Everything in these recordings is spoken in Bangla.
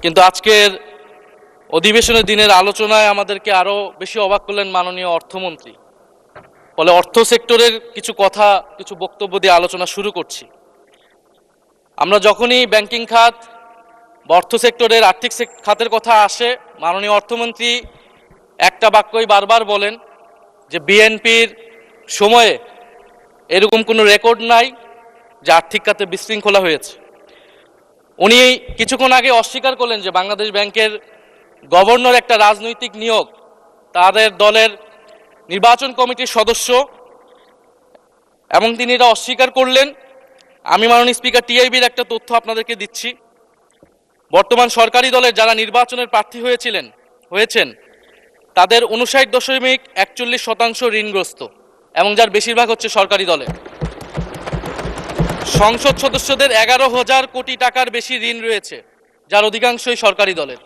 কিন্তু আজকের অধিবেশনের দিনের আলোচনায় আমাদেরকে আরো বেশি অবাক করলেন মাননীয় অর্থমন্ত্রী। ফলে অর্থ সেক্টরের কিছু কথা, কিছু বক্তব্য দিয়ে আলোচনা শুরু করছি। আমরা যখনই ব্যাংকিং খাত বা অর্থ সেক্টরের আর্থিক খাতের কথা আসে, মাননীয় অর্থমন্ত্রী একটা বাক্যই বারবার বলেন যে বিএনপির সময়ে এরকম কোনো রেকর্ড নাই যে আর্থিক খাতে বিশৃঙ্খলা হয়েছে। উনি কিছুক্ষণ আগে অস্বীকার করলেন যে বাংলাদেশ ব্যাংকের গভর্নর একটা রাজনৈতিক নিয়োগ, তাদের দলের নির্বাচন কমিটির সদস্য, এবং তিনি এটা অস্বীকার করলেন। আমি মাননীয় স্পিকার টিআইবির একটা তথ্য আপনাদেরকে দিচ্ছি। বর্তমান সরকারি দলের যারা নির্বাচনের প্রার্থী হয়েছেন তাদের 59.41% ঋণগ্রস্ত, এবং যার বেশিরভাগ হচ্ছে সরকারি দলে। সংসদ সদস্যদের 11,000 কোটি টাকার বেশি ঋণ রয়েছে, যার অধিকাংশই সরকারি দলের।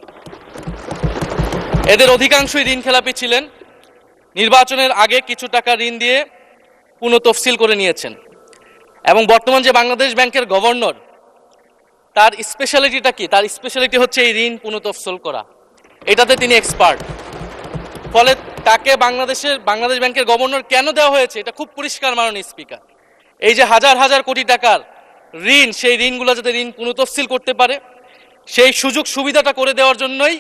এদের অধিকাংশই ঋণ খেলাপি ছিলেন, নির্বাচনের আগে কিছু টাকা ঋণ দিয়ে পুনঃতফসিল করে নিয়েছেন। এবং বর্তমান যে বাংলাদেশ ব্যাংকের গভর্নর, তার স্পেশালিটিটা কি? তার স্পেশালিটি হচ্ছে এই ঋণ পুনঃতফসিল করা, এটাতে তিনি এক্সপার্ট। ফলে তাকে বাংলাদেশ ব্যাংকের গভর্নর কেন দেওয়া হয়েছে এটা খুব পরিষ্কার মাননীয় স্পিকার। এই যে হাজার হাজার কোটি টাকার ঋণ, সেই ঋণগুলো যাতে ঋণ পুনঃতফসিল করতে পারে, সেই সুযোগ সুবিধাটা করে দেওয়ার জন্যই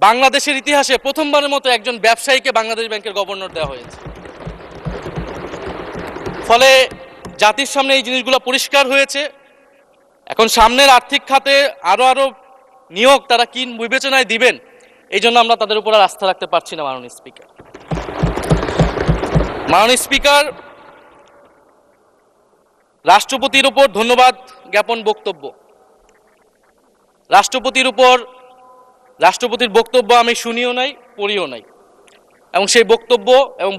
বাংলাদেশের ইতিহাসে প্রথমবারের মতো একজন ব্যবসায়ীকে বাংলাদেশ ব্যাংকের গভর্নর দেওয়া হয়েছে। ফলে জাতির সামনে এই জিনিসগুলো পরিষ্কার হয়েছে। এখন সামনের আর্থিক খাতে আরো নিয়োগ তারা কি বিবেচনায় দিবেন, এই জন্য আমরা তাদের উপর আর আস্থা রাখতে পারছি না মাননীয় স্পিকার। মাননীয় স্পিকার, রাষ্ট্রপতির উপর ধন্যবাদ জ্ঞাপন বক্তব্য। রাষ্ট্রপতির বক্তব্য আমি শুনিও নাই, পড়িও নাই, এবং সেই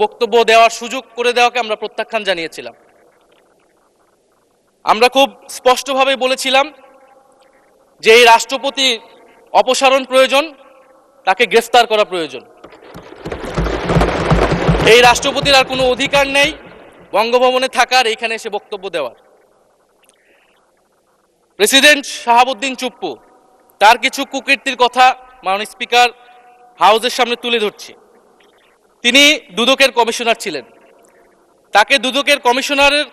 বক্তব্য দেওয়ার সুযোগ করে দেওয়াকে আমরা প্রত্যাখ্যান জানিয়েছিলাম। আমরা খুব স্পষ্টভাবে বলেছিলাম যে এই রাষ্ট্রপতির অপসারণ প্রয়োজন, তাকে গ্রেফতার করা প্রয়োজন। এই রাষ্ট্রপতির আর কোনো অধিকার নেই বঙ্গভবনে থাকার, এইখানে এসে বক্তব্য দেওয়ার। প্রেসিডেন্ট শাহাবুদ্দিন চুপ্পু, তার কিছু কুকীর্তির কথা মাননীয় স্পিকার হাউসের সামনে তুলে ধরছি। তিনি দুদকের কমিশনার ছিলেন। তাকে দুদকের কমিশনারের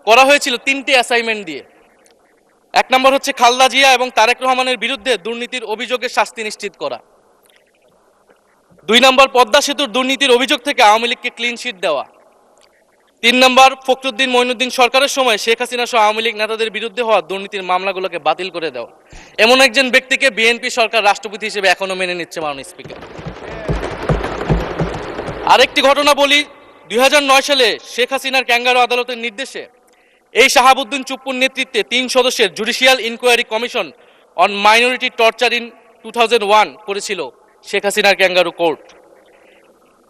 করা হয়েছিল 3টে অ্যাসাইনমেন্ট দিয়ে। 1 নম্বর হচ্ছে খালেদা জিয়া এবং তারেক রহমানের বিরুদ্ধে দুর্নীতির অভিযোগের শাস্তি নিশ্চিত করা। 2 নম্বর পদ্মা সেতুর দুর্নীতির অভিযোগ থেকে আওয়ামী লীগকে ক্লিন শিট দেওয়া। 3 নম্বর ফখরুদ্দিন মঈনুদ্দিন সরকারের সময় শেখ হাসিনা সহ আওয়ামী লীগ নেতাদের বিরুদ্ধে হওয়া দুর্নীতির মামলাগুলোকে বাতিল করে দেওয়া। এমন একজন ব্যক্তিকে বিএনপি সরকার রাষ্ট্রপতি হিসেবে এখনো মেনে নিচ্ছে মাননীয় স্পিকার। আরেকটি ঘটনা বলি, 2009 সালে শেখ হাসিনার ক্যাঙ্গারু আদালতের নির্দেশে এই শাহাবুদ্দিন চুপ্পুর নেতৃত্বে 3 সদস্যের judicial inquiry commission on minority torture in 2001 করেছিল শেখ হাসিনার ক্যাঙ্গারু কোর্ট।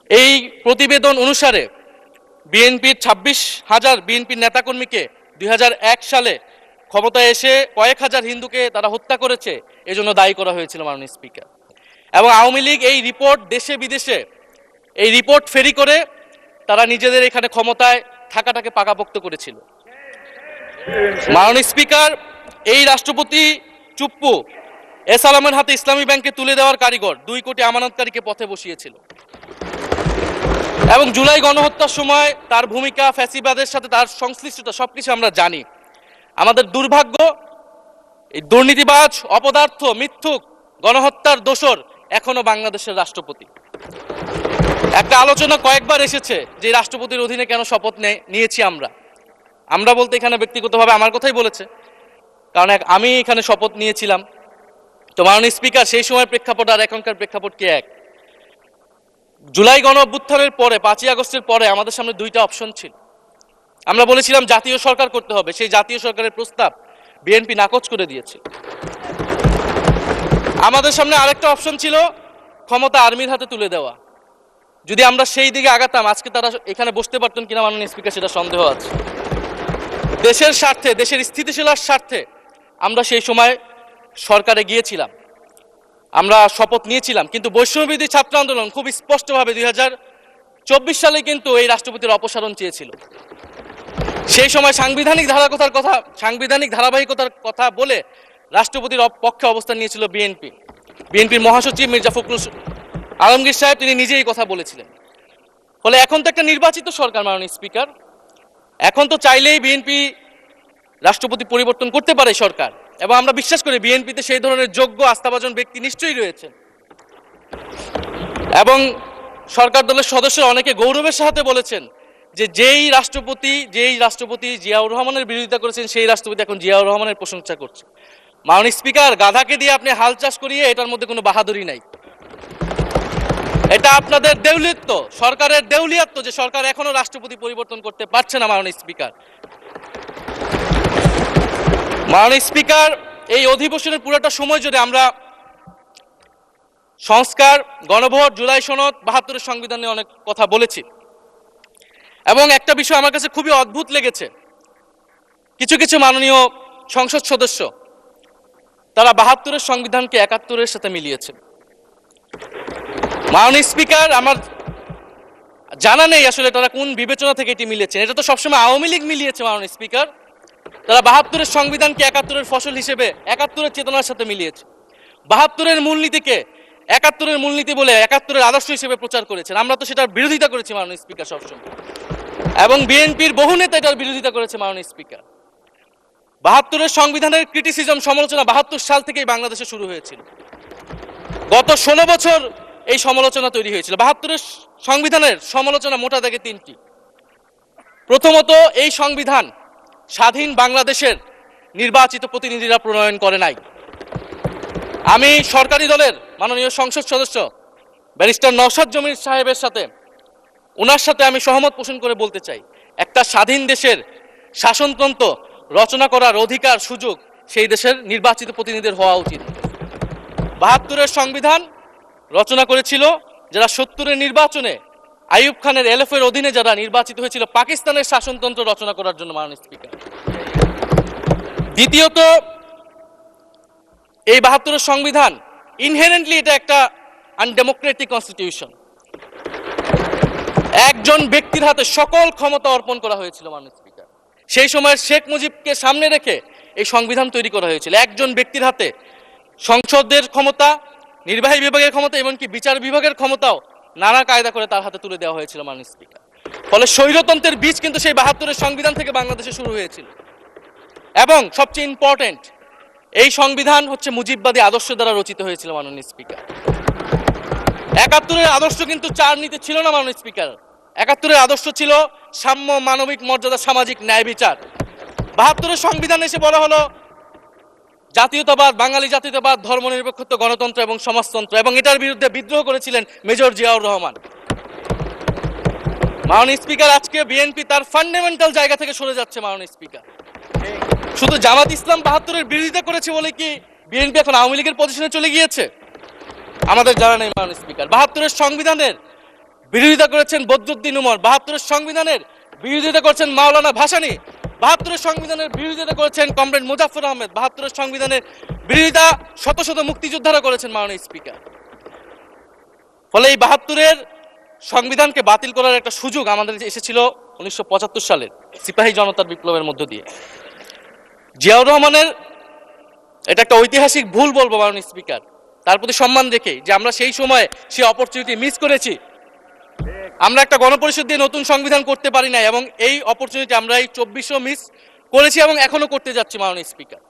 এই প্রতিবেদন অনুসারে বিএনপির 26,000 বিএনপির নেতাকর্মীকে 2001 সালে ক্ষমতায় এসে কয়েক হাজার হিন্দুকে তারা হত্যা করেছে, এজন্য দায়ী করা হয়েছিল মাননীয় স্পিকার। এবং আওয়ামী লীগ এই রিপোর্ট দেশে বিদেশে এই রিপোর্ট ফেরি করে তারা নিজেদের এখানে ক্ষমতায় থাকাটাকে পাকাপোক্ত করেছিল। মাননীয় স্পিকার, এই রাষ্ট্রপতি চুপ্পু এস আলমের হাতে ইসলামী ব্যাংকে তুলে দেওয়ার কারিগর, 2 কোটি আমানতকারীকে পথে বসিয়েছিল। এবং জুলাই গণহত্যার সময় তার ভূমিকা, ফ্যাসিবাদের সাথে তার সংশ্লিষ্টতা, সবকিছু আমরা জানি। আমাদের দুর্ভাগ্য, এই দুর্নীতিবাজ, অপদার্থ, মিথ্যুক, গণহত্যার দোসর এখনো বাংলাদেশের রাষ্ট্রপতি। একটা আলোচনা কয়েকবার এসেছে যে রাষ্ট্রপতির অধীনে কেন শপথ নিয়েছি আমরা বলতে এখানে ব্যক্তিগতভাবে আমার কথাই বলেছে, কারণ আমি এখানে শপথ নিয়েছিলাম। তো মাননীয় স্পিকার, সেই সময়ের প্রেক্ষাপট আর এখনকার প্রেক্ষাপট কি এক? জুলাই গণ অভ্যুত্থানের পরে, 5ই আগস্টের পরে আমাদের সামনে 2টা অপশন ছিল। আমরা বলেছিলাম জাতীয় সরকার করতে হবে, সেই জাতীয় সরকারের প্রস্তাব বিএনপি নাকচ করে দিয়েছে। আমাদের সামনে আরেকটা অপশন ছিল ক্ষমতা আর্মির হাতে তুলে দেওয়া। যদি আমরা সেই দিকে আগাতাম, আজকে তারা এখানে বসতে পারতেন কিনা মাননীয় স্পিকার, সেটা সন্দেহ আছে। দেশের স্বার্থে, দেশের স্থিতিশীলতার স্বার্থে আমরা সেই সময় সরকারে গিয়েছিলাম, আমরা শপথ নিয়েছিলাম। কিন্তু বৈষম্যবিরোধী ছাত্র আন্দোলন খুব স্পষ্টভাবে 2024 সালে কিন্তু এই রাষ্ট্রপতির অপসারণ চেয়েছিল। সেই সময় সাংবিধানিক ধারাবাহিকতার কথা বলে রাষ্ট্রপতির পক্ষে অবস্থান নিয়েছিল বিএনপি। বিএনপির মহাসচিব মির্জা ফখরুল আলমগীর সাহেব তিনি নিজেই কথা বলেছিলেন। ফলে এখন তো একটা নির্বাচিত সরকার মাননীয় স্পিকার, এখন তো চাইলেই বিএনপি রাষ্ট্রপতি পরিবর্তন করতে পারে সরকার, এবং আমরা বিশ্বাস করি বিএনপিতে সেই ধরনের যোগ্য আস্থাভাজন ব্যক্তি নিশ্চয়ই রয়েছে। এবং সরকার দলের সদস্যরা অনেকে গৌরবের সাথে বলেছেন যে যেই রাষ্ট্রপতি জিয়াউর রহমানের বিরোধিতা করেছেন সেই রাষ্ট্রপতি এখন জিয়াউর রহমানের প্রশংসা করছে। মাননীয় স্পিকার, গাধাকে দিয়ে আপনি হাল চাষ করিয়ে এটার মধ্যে কোনো বাহাদুরি নাই। এটা আপনাদের দেউলিয়ত্ব, সরকারের দেউলিয়াত্ব যে সরকার এখনো রাষ্ট্রপতি পরিবর্তন করতে পারছে না। মাননীয় স্পিকার, এই অধিবেশনের পুরোটা সময় জুড়ে আমরা সংস্কার, গণভোট, জুলাই সনদ, ৭২-এর সংবিধান নিয়ে অনেক কথা বলেছি। এবং একটা বিষয় আমার কাছে খুবই অদ্ভুত লেগেছে, কিছু কিছু মাননীয় সংসদ সদস্য তারা ৭২-এর সংবিধানকে ৭১-এর সাথে মিলিয়েছে। মাননীয় স্পিকার, আমার জানা নেই আসলে তারা কোন বিবেচনা থেকে এটি মিলিয়েছেন। এটা তো সবসময় আওয়ামী লীগ মিলিয়েছে। মাননীয় স্পিকার, তারা ৭২-এর সংবিধানকে ৭১-এর ফসল হিসেবে ৭১-এর চেতনার সাথে মিলিয়েছে। ৭২-এর মূলনীতিকে ৭১-এর মূলনীতি বলে ৭১-এর আদর্শ হিসেবে প্রচার করেছেন। আমরা তো সেটার বিরোধিতা করেছি মাননীয় স্পিকার সবসময়, এবং বিএনপির বহু নেতা এটার বিরোধিতা করেছে মাননীয় স্পিকার। ৭২-এর সংবিধানের ক্রিটিসিজম, সমালোচনা ৭২ সাল থেকেই বাংলাদেশে শুরু হয়েছিল। গত ১৬ বছর এই সমালোচনা তৈরি হয়েছিল। ৭২-এর সংবিধানের সমালোচনা মোটা দাগে তিনটি। প্রথমত, এই সংবিধান স্বাধীন বাংলাদেশের নির্বাচিত প্রতিনিধিরা প্রণয়ন করে নাই। আমি সরকারি দলের মাননীয় সংসদ সদস্য ব্যারিস্টার নওশাদ জমির সাহেবের সাথে, ওনার সাথে আমি সহমত পোষণ করে বলতে চাই, একটা স্বাধীন দেশের শাসনতন্ত্র রচনা করার অধিকার, সুযোগ সেই দেশের নির্বাচিত প্রতিনিধিদের হওয়া উচিত। ৭২-এর সংবিধান রচনা করেছিল যারা ৭০-এর নির্বাচনে আইয়ুব খানের এলএফের অধীনে যারা নির্বাচিত হয়েছিল পাকিস্তানের শাসনতন্ত্র রচনা করার জন্য। মাননীয় স্পিকার, দ্বিতীয়ত, এই ৭২-এর সংবিধান ইনহেরেন্টলি এটা একটা আনডেমোক্রেটিক কনস্টিটিউশন। একজন ব্যক্তির হাতে সকল ক্ষমতা অর্পণ করা হয়েছিল। মাননীয় স্পিকার, সেই সময় শেখ মুজিবকে সামনে রেখে এই সংবিধান তৈরি করা হয়েছিল। একজন ব্যক্তির হাতে সংসদের ক্ষমতা, নির্বাহী বিভাগের ক্ষমতা, এমনকি বিচার বিভাগের ক্ষমতাও নানা কায়দা করে তার হাতে তুলে দেওয়া হয়েছিল। মাননীয় স্পিকার, ফলে স্বৈরতন্ত্রের বীজ কিন্তু সেই ৭২-এর সংবিধান থেকে বাংলাদেশে শুরু হয়েছিল। এবং সবচেয়ে ইম্পর্টেন্ট, এই সংবিধান হচ্ছে মুজিববাদী আদর্শ দ্বারা রচিত হয়েছিল। মাননীয় স্পিকার, ৭১-এর আদর্শ কিন্তু চার নীতি ছিল না। মাননীয় স্পিকার, ৭১-এর আদর্শ ছিল সাম্য, মানবিক মর্যাদা, সামাজিক ন্যায় বিচার। ৭২-এর সংবিধান এসে বলা হলো জাতীয়তাবাদ, বাঙালি জাতীয়তাবাদ, ধর্মনিরপেক্ষত্ব, গণতন্ত্র এবং সমাজতন্ত্র, এবং এটার বিরুদ্ধে বিদ্রোহ করেছিলেন মেজর জিয়াউর রহমান। মাননীয় স্পিকার, আজকে বিএনপি তার ফান্ডামেন্টাল জায়গা থেকে সরে যাচ্ছে। মাননীয় স্পিকার, শুধু জামাত ইসলাম ৭২-এর বিরোধিতা করেছে বলে কি বিএনপি এখন আওয়ামী লীগের পজিশনে চলে গিয়েছে? আমাদের জানা নেই। মাননীয় স্পিকার, ৭২-এর সংবিধানের বিরোধিতা করেছেন বদরুদ্দিন উমর, ৭২-এর সংবিধানের বিরোধিতা করেছেন মাওলানা ভাসানী, ৭২-এর সংবিধানের বিরোধিতা করেছেন কমরেড মুজাফফর আহমেদ, ৭২-এর সংবিধানের বিরোধিতা শত শত মুক্তিযোদ্ধারা করেছেন। মাননীয় স্পিকার, ফলে এই ৭২-এর সংবিধানকে বাতিল করার একটা সুযোগ আমাদের এসেছিল ১৯৭৫ সালের সিপাহী জনতার বিপ্লবের মধ্য দিয়ে। জিয়াউর রহমানের এটা একটা ঐতিহাসিক ভুল বলবো মাননীয় স্পিকার, তার প্রতি সম্মান রেখে, যে আমরা সেই সময় সেই অপরচুনিটি মিস করেছি। আমরা একটা গণপরিষদ দিয়ে নতুন সংবিধান করতে পারি না, এবং এই অপরচুনিটি আমরা এই ২৪০০ মিস করেছি এবং এখনো করতে যাচ্ছি। মাননীয় স্পিকার,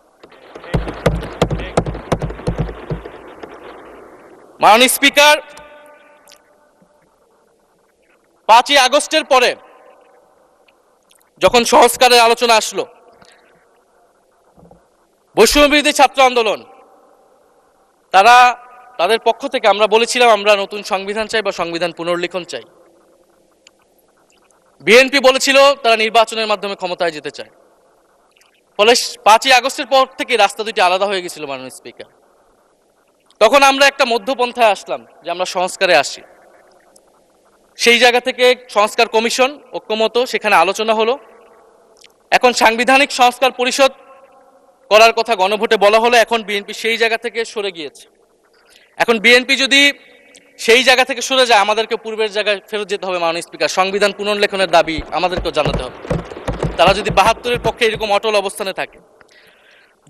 মাননীয় স্পিকার, ৫ই আগস্টের পরে যখন সংস্কারের আলোচনা আসলো, বৈষম্যবিরোধী ছাত্র আন্দোলন তাদের পক্ষ থেকে আমরা বলেছিলাম আমরা নতুন সংবিধান চাই বা সংবিধান পুনর্লিখন চাই। বিএনপি বলেছিল তারা নির্বাচনের মাধ্যমে ক্ষমতায় যেতে চায়। ফলে ৫ই আগস্টের পর থেকে রাস্তা দুটি আলাদা হয়ে গেছিল। মাননীয় স্পিকার, তখন আমরা একটা মধ্যপন্থায় আসলাম যে আমরা সংস্কারে আসি। সেই জায়গা থেকে সংস্কার কমিশন ঐক্যমত, সেখানে আলোচনা হলো। এখন সাংবিধানিক সংস্কার পরিষদ করার কথা গণভোটে বলা হলো। এখন বিএনপি সেই জায়গা থেকে সরে গিয়েছে। এখন বিএনপি যদি সেই জায়গা থেকে সরে যায়, আমাদেরকে পূর্বের জায়গায় ফেরত যেতে হবে। মাননীয় স্পিকার, সংবিধান পুনর্লেখনের দাবি আমাদেরকেও জানাতে হবে। তারা যদি ৭২-এর পক্ষে এরকম অটল অবস্থানে থাকে।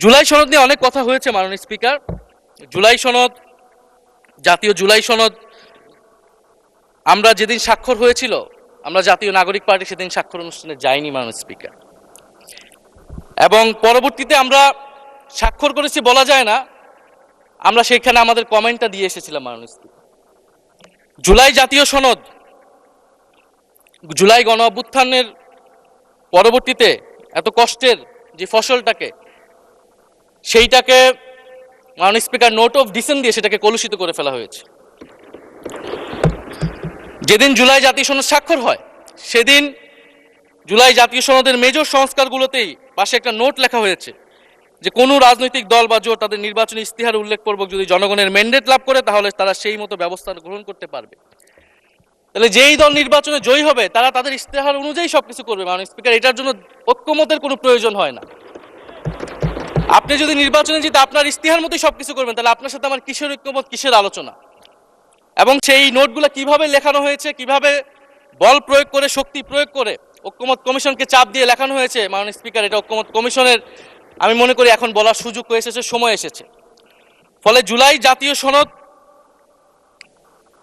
জুলাই সনদ নিয়ে অনেক কথা হয়েছে। মাননীয় স্পিকার, জুলাই সনদ জাতীয় জুলাই সনদ আমরা যেদিন স্বাক্ষর হয়েছিল, আমরা জাতীয় নাগরিক পার্টি সেদিন স্বাক্ষর অনুষ্ঠানে যাইনি মাননীয় স্পিকার, এবং পরবর্তীতে আমরা স্বাক্ষর করেছি বলা যায় না, আমরা সেখানে আমাদের কমেন্টটা দিয়ে এসেছিলাম মাননীয় স্পিকার। জুলাই জাতীয় সনদ, জুলাই গণ অভ্যুত্থানের পরবর্তীতে এত কষ্টের যে ফসলটাকে, সেইটাকে মাননীয় স্পিকার নোট অফ ডিসেন্ট দিয়ে সেটাকে কলুষিত করে ফেলা হয়েছে। যেদিন জুলাই জাতীয় সনদ স্বাক্ষর হয় সেদিন জুলাই জাতীয় সনদের মেজর সংস্কারগুলোতেই পাশে একটা নোট লেখা হয়েছে যে কোনো রাজনৈতিক দল বা জোট তাদের নির্বাচনী ইস্তিহার উল্লেখপূর্বক যদি জনগণের ম্যান্ডেট লাভ করে তাহলে তারা সেই মতো ব্যবস্থা গ্রহণ করতে পারবে। তাহলে যেই দল নির্বাচনে জয়ী হবে তারা তাদের ইস্তেহার অনুযায়ী সবকিছু করবে মাননীয় স্পিকার। এটার জন্য ঐক্যমতের কোনো প্রয়োজন হয় না। আপনি যদি নির্বাচনে জিতে আপনার ইস্তিহার মতোই সবকিছু করবেন, তাহলে আপনার সাথে আমার কিসের ঐক্যমত, কিসের আলোচনা? এবং সেই নোটগুলো কিভাবে লেখানো হয়েছে, কিভাবে বল প্রয়োগ করে, শক্তি প্রয়োগ করে ঐক্যমত কমিশনকে চাপ দিয়ে লেখানো হয়েছে মাননীয় স্পিকার, এটা ঐক্যমত কমিশনের আমি মনে করি এখন বলার সুযোগ হয়ে এসেছে, সময় এসেছে। ফলে জুলাই জাতীয় সনদ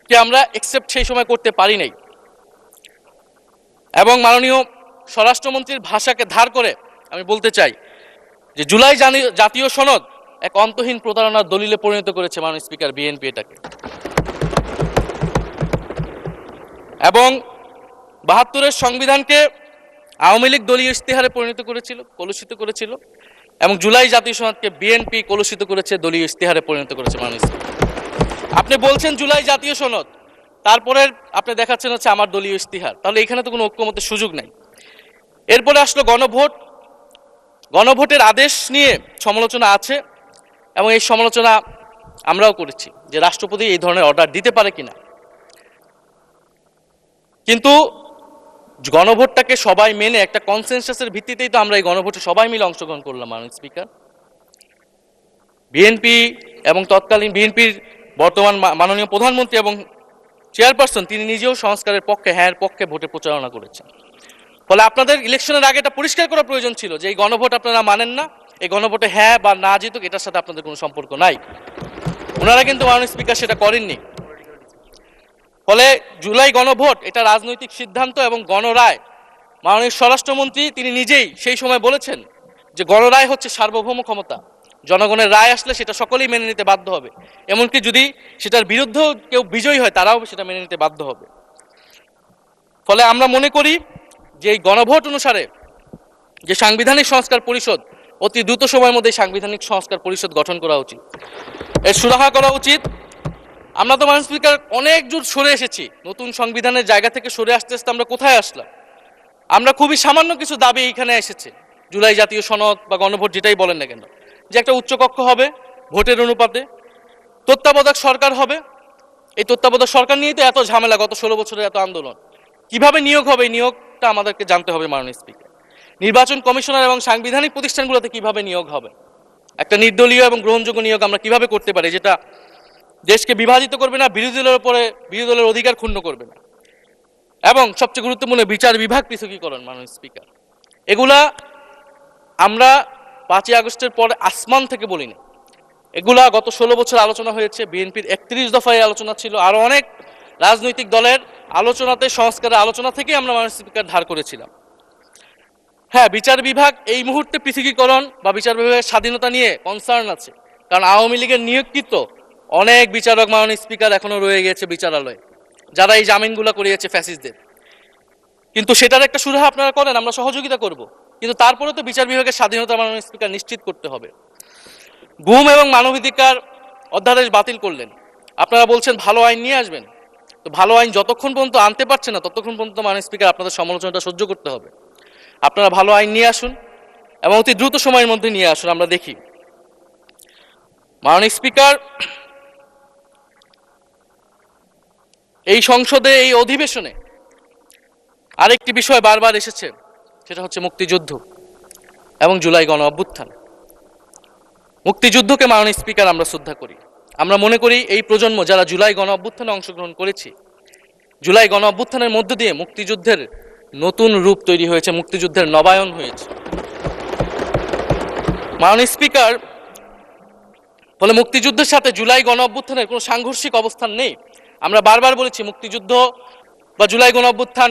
কে আমরা একসেপ্ট সেই সময় করতে পারি নাই, এবং মাননীয় স্বরাষ্ট্রমন্ত্রীর ভাষাকে ধার করে আমি বলতে চাই যে জুলাই জাতীয় সনদ এক অন্তহীন প্রতারণার দলিলে পরিণত করেছে মাননীয় স্পিকার বিএনপি এটাকে। এবং ৭২-এর সংবিধানকে আওয়ামী লীগ দলীয় ইস্তেহারে পরিণত করেছিল, কলুষিত করেছিল, এবং জুলাই জাতীয় সনদকে বিএনপি কলুষিত করেছে, দলীয় ইস্তেহারে পরিণত করেছে মাননীয় স্পিকার। আপনি বলছেন জুলাই জাতীয় সনদ, তারপরে আপনি দেখাচ্ছেন হচ্ছে আমার দলীয় ইস্তিহার, তাহলে এখানে তো কোনো ঐক্যমতের সুযোগ নাই। এরপরে আসলো গণভোট। গণভোটের আদেশ নিয়ে সমালোচনা আছে, এবং এই সমালোচনা আমরাও করেছি যে রাষ্ট্রপতি এই ধরনের অর্ডার দিতে পারে কিনা। কিন্তু গণভোটটাকে সবাই মেনে একটা কনসেনসাসের ভিত্তিতেই তো আমরা এই গণভোটে সবাই মিলে অংশগ্রহণ করলাম মাননীয় স্পিকার। বিএনপি এবং তৎকালীন বিএনপির বর্তমান মাননীয় প্রধানমন্ত্রী এবং চেয়ারপারসন তিনি নিজেও সংস্কারের পক্ষে, হ্যাঁ পক্ষে ভোটে প্রচারণা করেছেন। ফলে আপনাদের ইলেকশনের আগে এটা পরিষ্কার করা প্রয়োজন ছিল যে এই গণভোট আপনারা মানেন না, এই গণভোটে হ্যাঁ বা না জিতুক এটার সাথে আপনাদের কোনো সম্পর্ক নাই। ওনারা কিন্তু মাননীয় স্পিকার সেটা করেননি। ফলে জুলাই গণভোট এটা রাজনৈতিক সিদ্ধান্ত এবং গণরায়। মাননীয় স্বরাষ্ট্রমন্ত্রী তিনি নিজেই সেই সময় বলেছেন যে গণরায় হচ্ছে সার্বভৌম ক্ষমতা, জনগণের রায় আসলে সেটা সকলেই মেনে নিতে বাধ্য হবে, এমনকি যদি সেটার বিরুদ্ধেও কেউ বিজয়ী হয় তারাও সেটা মেনে নিতে বাধ্য হবে। ফলে আমরা মনে করি যে এই গণভোট অনুসারে যে সাংবিধানিক সংস্কার পরিষদ, অতি দ্রুত সময়ের মধ্যে সাংবিধানিক সংস্কার পরিষদ গঠন করা উচিত, এর সুরাহা করা উচিত। আমরা তো মাননীয় স্পিকার অনেক দূর সরে এসেছি, নতুন সংবিধানের জায়গা থেকে সরে আসতে আসতে আমরা কোথায় আসলাম? আমরা খুবই সামান্য কিছু দাবি এখানে এসেছে, জুলাই জাতীয় সনদ বা গণভোট যেটাই বলেন না কেন, যে একটা উচ্চকক্ষ হবে ভোটের অনুপাতে, তত্ত্বাবধায়ক সরকার হবে। এই তত্ত্বাবধায়ক সরকার নিয়েই তো এত ঝামেলা, গত 16 বছরের এত আন্দোলন। কিভাবে নিয়োগ হবে এই নিয়োগটা আমাদেরকে জানতে হবে মাননীয় স্পিকার। নির্বাচন কমিশনার এবং সাংবিধানিক প্রতিষ্ঠানগুলোতে কিভাবে নিয়োগ হবে, একটা নির্দলীয় এবং গ্রহণযোগ্য নিয়োগ আমরা কিভাবে করতে পারি যেটা দেশকে বিভাজিত করবে না, বিরোধী দলের অধিকার ক্ষুণ্ণ করবে না, এবং সবচেয়ে গুরুত্বপূর্ণ বিচার বিভাগ পৃথকীকরণ মাননীয় স্পিকার। এগুলা আমরা 5ই আগস্টের পরে আসমান থেকে বলিনি, এগুলা গত 16 বছর আলোচনা হয়েছে। বিএনপির 31 দফায় আলোচনা ছিল, আরো অনেক রাজনৈতিক দলের আলোচনাতে, সংস্কারের আলোচনা থেকে আমরা মাননীয় স্পিকার ধার করেছিলাম। হ্যাঁ, বিচার বিভাগ এই মুহূর্তে পৃথকীকরণ বা বিচার বিভাগের স্বাধীনতা নিয়ে কনসার্ন আছে, কারণ আওয়ামী লীগের নিয়োগকৃত অনেক বিচারক মাননীয় স্পিকার এখনো রয়ে গেছে বিচারালয়ে, যারা এই জামিনগুলো করিয়েছে ফ্যাসিস্টদের। কিন্তু সেটার একটা সুরাহা আপনারা করেন, আমরা সহযোগিতা করব, কিন্তু তারপরে তো বিচার বিভাগের স্বাধীনতা মাননীয় স্পিকার নিশ্চিত করতে হবে। গুম এবং মানবাধিকার অধ্যাদেশ বাতিল করলেন, আপনারা বলছেন ভালো আইন নিয়ে আসবেন। তো ভালো আইন যতক্ষণ পর্যন্ত আনতে পারছে না ততক্ষণ পর্যন্ত মাননীয় স্পিকার আপনাদের সমালোচনাটা সহ্য করতে হবে। আপনারা ভালো আইন নিয়ে আসুন এবং অতি দ্রুত সময়ের মধ্যে নিয়ে আসুন, আমরা দেখি। মাননীয় স্পিকার, এই সংসদে এই অধিবেশনে আরেকটি বিষয় বারবার এসেছে, সেটা হচ্ছে মুক্তিযুদ্ধ এবং জুলাই গণ অভ্যুত্থান। মুক্তিযুদ্ধকে মাননীয় স্পিকার আমরা শ্রদ্ধা করি। আমরা মনে করি এই প্রজন্ম যারা জুলাই গণ অভ্যুত্থানে অংশগ্রহণ করেছি, জুলাই গণ অভ্যুত্থানের মধ্য দিয়ে মুক্তিযুদ্ধের নতুন রূপ তৈরি হয়েছে, মুক্তিযুদ্ধের নবায়ন হয়েছে। মাননীয় স্পিকার, ফলে মুক্তিযুদ্ধের সাথে জুলাই গণ অভ্যুত্থানের কোনো সাংঘর্ষিক অবস্থান নেই। আমরা বারবার বলেছি মুক্তিযুদ্ধ বা জুলাই গণ অভ্যুত্থান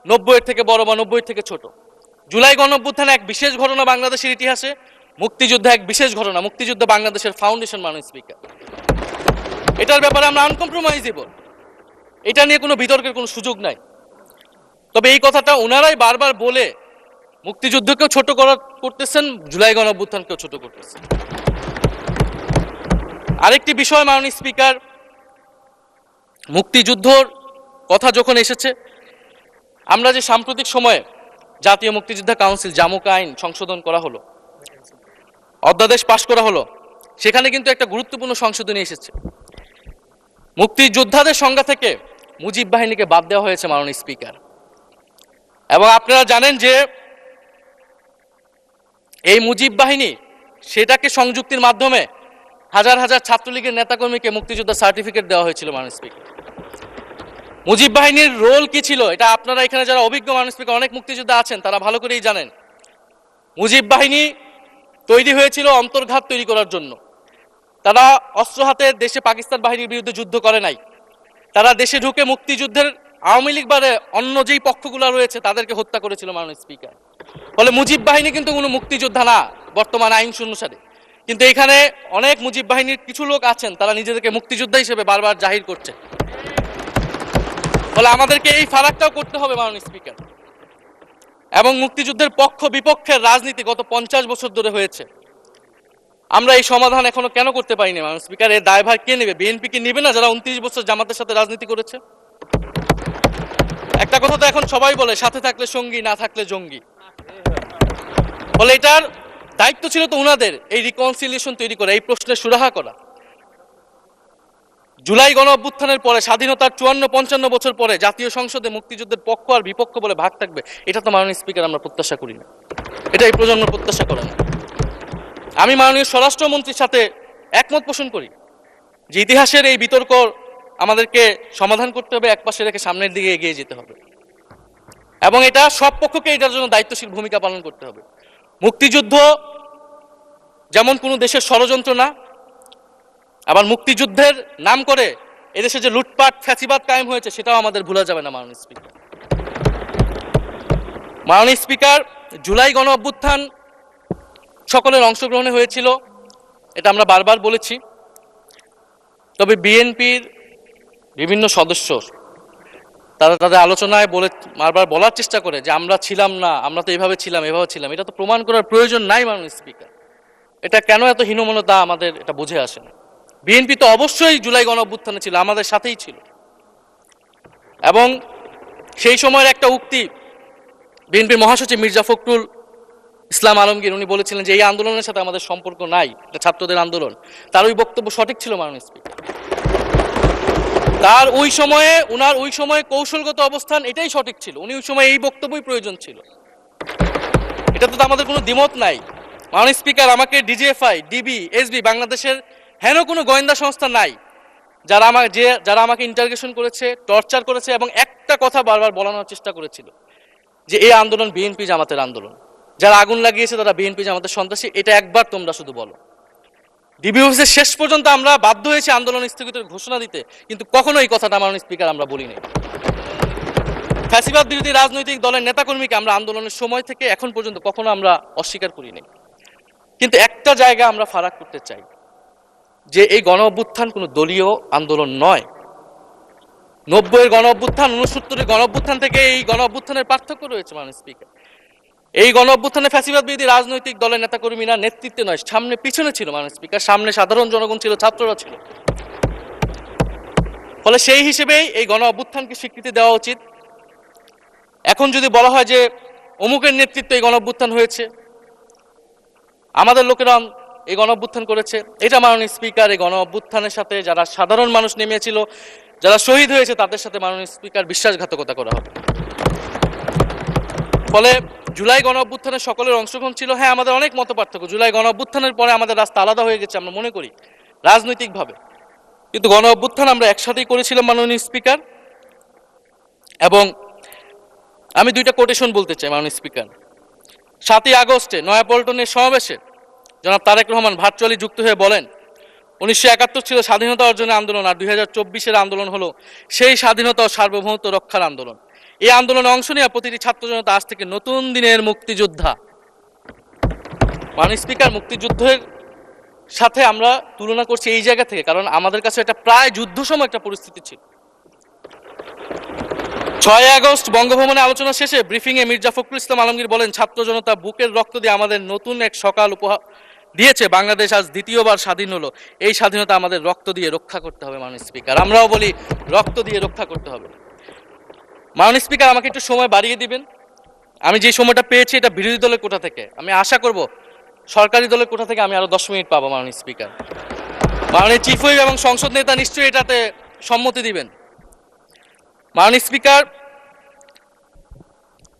90-এর থেকে বড় বা 90-এর থেকে ছোট। জুলাই গণ অভ্যুত্থান এক বিশেষ ঘটনা বাংলাদেশের ইতিহাসে, মুক্তিযুদ্ধ এক বিশেষ ঘটনা, মুক্তিযুদ্ধ বাংলাদেশের ফাউন্ডেশন। মাননীয় স্পিকার, এটার ব্যাপারে আমরা আনকম্প্রোমাইজেবল, এটা নিয়ে কোনো বিতর্কের কোনো সুযোগ নাই। তবে এই কথাটা ওনারাই বারবার বলে মুক্তিযুদ্ধকেও ছোট করতেছেন, জুলাই গণ অভ্যুত্থানকেও ছোট করতেছেন। আরেকটি বিষয় মাননীয় স্পিকার, মুক্তিযুদ্ধর কথা যখন এসেছে, আমরা যে সাম্প্রতিক সময়ে জাতীয় মুক্তিযোদ্ধা কাউন্সিল জামুক আইন সংশোধন করা হলো, অধ্যাদেশ পাশ করা হলো, সেখানে কিন্তু একটা গুরুত্বপূর্ণ সংশোধনী এসেছে। মুক্তিযোদ্ধাদের সংজ্ঞা থেকে মুজিব বাহিনীকে বাদ দেওয়া হয়েছে মাননীয় স্পিকার। এবং আপনারা জানেন যে এই মুজিব বাহিনী, সেটাকে সংযুক্তির মাধ্যমে হাজার হাজার ছাত্রলীগের নেতাকর্মীকে মুক্তিযোদ্ধা সার্টিফিকেট দেওয়া হয়েছিল মাননীয় স্পিকার। মুজিব বাহিনীর রোল কি ছিল, এটা আপনারা এখানে যারা অভিজ্ঞ মাননীয় স্পিকার অনেক মুক্তিযোদ্ধা আছেন তারা ভালো করেই জানেন। মুজিব বাহিনী তৈরি হয়েছিল অন্তর্ঘাত তৈরি করার জন্য। তারা অস্ত্র হাতে দেশে পাকিস্তান বাহিনীর বিরুদ্ধে যুদ্ধ করে নাই। তারা দেশে ঢুকে মুক্তিযুদ্ধের আওয়ামী লীগ বাদে অন্য যেই পক্ষগুলো রয়েছে তাদেরকে হত্যা করেছিল মাননীয় স্পিকার। ফলে মুজিব বাহিনী কিন্তু কোনো মুক্তিযোদ্ধা না বর্তমান আইন অনুসারে। কিন্তু এখানে অনেক মুজিব বাহিনীর কিছু লোক আছেন, তারা নিজেদেরকে মুক্তিযোদ্ধা হিসেবে বারবার জাহির করছে। ফলে আমাদেরকে এই ফারাকটাও করতে হবে মাননীয় স্পিকার। এবং মুক্তিযুদ্ধের পক্ষ বিপক্ষের রাজনীতি গত 50 বছর ধরে হয়েছে। আমরা এই সমাধান এখনো কেন করতে পারিনি মাননীয় স্পিকার? এর দায়ভার কে নেবে? বিএনপি কি নেবে না, যারা 29 বছর জামাতের সাথে রাজনীতি করেছে? একটা কথা তো এখন সবাই বলে, সাথে থাকলে সঙ্গী, না থাকলে জঙ্গি। ফলে এটার দায়িত্ব ছিল তো উনাদের, এই রিকনসিলিয়েশন তৈরি করা, এই প্রশ্নের সুরাহা করা। জুলাই গণ অভ্যুত্থানের পরে, স্বাধীনতার 54-55 বছর পরে জাতীয় সংসদে মুক্তিযুদ্ধের পক্ষ আর বিপক্ষ বলে ভাগ থাকবে, এটা তো মাননীয় স্পিকার আমরা প্রত্যাশা করি না, এটা এই প্রজন্ম প্রত্যাশা করে না। আমি মাননীয় স্বরাষ্ট্রমন্ত্রীর সাথে একমত পোষণ করি যে ইতিহাসের এই বিতর্ক আমাদেরকে সমাধান করতে হবে, একপাশে রেখে সামনের দিকে এগিয়ে যেতে হবে। এবং এটা সব পক্ষকে এটার জন্য দায়িত্বশীল ভূমিকা পালন করতে হবে। মুক্তিযুদ্ধ যেমন কোনো দেশের ষড়যন্ত্র না, আবার মুক্তিযুদ্ধের নাম করে এদেশে যে লুটপাট ফ্যাসিবাদ কায়েম হয়েছে সেটাও আমাদের ভুলা যাবে না মাননীয় স্পিকার। মাননীয় স্পিকার, জুলাই গণ অভ্যুত্থান সকলের অংশগ্রহণে হয়েছিল, এটা আমরা বারবার বলেছি। তবে বিএনপির বিভিন্ন সদস্য তারা তাদের আলোচনায় বারবার বলার চেষ্টা করে যে আমরা ছিলাম না, আমরা তো এভাবে ছিলাম, এভাবে ছিলাম। এটা তো প্রমাণ করার প্রয়োজন নাই মাননীয় স্পিকার। এটা কেন এত হীনমন্যতা আমাদের এটা বুঝে আসে না। বিএনপি তো অবশ্যই জুলাই গণ অভ্যুত্থানে ছিল, আমাদের সাথেই ছিল। এবং সেই সময়ের একটা উক্তি বিএনপির মহাসচিব মির্জা ফখরুল ইসলাম আলমগীর, উনি বলেছিলেন যে এই আন্দোলনের সাথে আমাদের সম্পর্ক নাই, এটা ছাত্রদের আন্দোলন। তার ওই বক্তব্য সঠিক ছিল মাননীয় স্পিকার। তার ওই সময়ে, উনার ওই সময়ে কৌশলগত অবস্থান এটাই সঠিক ছিল। উনি ওই সময় এই বক্তব্যই প্রয়োজন ছিল, এটাতে তো আমাদের কোনো দ্বিমত নাই। মাননীয় স্পিকার, আমাকে ডিজিএফআই, ডিবি, এসবি, বাংলাদেশের হেন কোনো গোয়েন্দা সংস্থা নাই যারা আমাকে ইন্টারগেশন করেছে, টর্চার করেছে এবং একটা কথা বারবার বলানোর চেষ্টা করেছিল যে এই আন্দোলন বিএনপি জামাতের আন্দোলন, যারা আগুন লাগিয়েছে তারা বিএনপি জামাতের সন্ত্রাসী। এটা একবার তোমরা শুধু বলো। ডিবি অফিসের শেষ পর্যন্ত আমরা বাধ্য হয়েছি আন্দোলন স্থগিতের ঘোষণা দিতে, কিন্তু কখনো এই কথাটা মাননীয় স্পিকার আমরা বলিনি। ফ্যাসিবাদ বিরোধী রাজনৈতিক দলের নেতাকর্মীকে আমরা আন্দোলনের সময় থেকে এখন পর্যন্ত কখনো আমরা অস্বীকার করিনি। কিন্তু একটা জায়গা আমরা ফারাক করতে চাই, যে এই গণ অভ্যুত্থান কোনো দলীয় আন্দোলন নয়। 90-এর গণ অভ্যুত্থান, 69-এর গণ অভ্যুত্থান থেকে এই গণ অভ্যুত্থানের পার্থক্য রয়েছে মাননীয় স্পিকার। এই গণ অভ্যুত্থানে ফ্যাসিবাদ বিরোধী রাজনৈতিক দলের নেতাকর্মীরা নেতৃত্বে নয়, সামনে পিছনে ছিল মাননীয় স্পিকার। সামনে সাধারণ জনগণ ছিল, ছাত্ররা ছিল। ফলে সেই হিসেবেই এই গণ অভ্যুত্থানকে স্বীকৃতি দেওয়া উচিত। এখন যদি বলা হয় যে অমুকের নেতৃত্বে এই গণ অভ্যুত্থান হয়েছে, আমাদের লোকেরা এই গণ অভ্যুত্থান করেছে, এটা মাননীয় স্পিকার এই গণ অভ্যুত্থানের সাথে যারা সাধারণ মানুষ নেমেছিল, যারা শহীদ হয়েছে তাদের সাথে মাননীয় স্পিকার বিশ্বাসঘাতকতা করা হবে। ফলে জুলাই গণ অভ্যুত্থানে সকলের অংশগ্রহণ ছিল। হ্যাঁ, আমাদের অনেক মত পার্থক্য। জুলাই গণ অভ্যুত্থানের পরে আমাদের রাস্তা আলাদা হয়ে গেছে আমরা মনে করি রাজনৈতিকভাবে, কিন্তু গণ অভ্যুত্থান আমরা একসাথেই করেছিলাম মাননীয় স্পিকার। এবং আমি দুইটা কোটেশন বলতে চাই মাননীয় স্পিকার। 7ই আগস্টে নয়াপল্টনের সমাবেশে জনাব তারেক রহমান ভার্চুয়ালি যুক্ত হয়ে বলেন, 1971 ছিল স্বাধীনতা অর্জনের আন্দোলন, আর 2024-এর আন্দোলন হলো সেই স্বাধীনতা ও সার্বভৌমত্ব রক্ষার আন্দোলন। এই আন্দোলনে অংশ নেওয়া প্রতিটি ছাত্র জনতা আজ থেকে নতুন দিনের মুক্তিযোদ্ধা। মাননীয় স্পিকার, মুক্তিযুদ্ধের সাথে আমরা তুলনা করছি এই জায়গা থেকে, কারণ আমাদের কাছে এটা প্রায় যুদ্ধ সময় একটা পরিস্থিতি ছিল। 6 আগস্ট বঙ্গভবনে আলোচনা শেষে ব্রিফিংয়ে মির্জা ফখরুল ইসলাম আলমগীর বলেন, ছাত্র জনতা বুকের রক্ত দিয়ে আমাদের নতুন এক সকাল উপহার দিয়েছে। বাংলাদেশ আজ দ্বিতীয়বার স্বাধীন হলো। এই স্বাধীনতা আমাদের রক্ত দিয়ে রক্ষা করতে হবে। মাননীয় স্পিকার, আমরাও বলি রক্ত দিয়ে রক্ষা করতে হবে। মাননীয় স্পিকার, আমাকে একটু সময় বাড়িয়ে দিবেন। আমি যে সময়টা পেয়েছি এটা বিরোধী দলের কোটা থেকে, আমি আশা করব সরকারি দলের কোটা থেকে আমি আরো 10 মিনিট পাবো। মাননীয় স্পিকার, মাননীয় চিফ হুইপ এবং সংসদ নেতা নিশ্চয়ই এটাতে সম্মতি দিবেন। মাননীয় স্পিকার,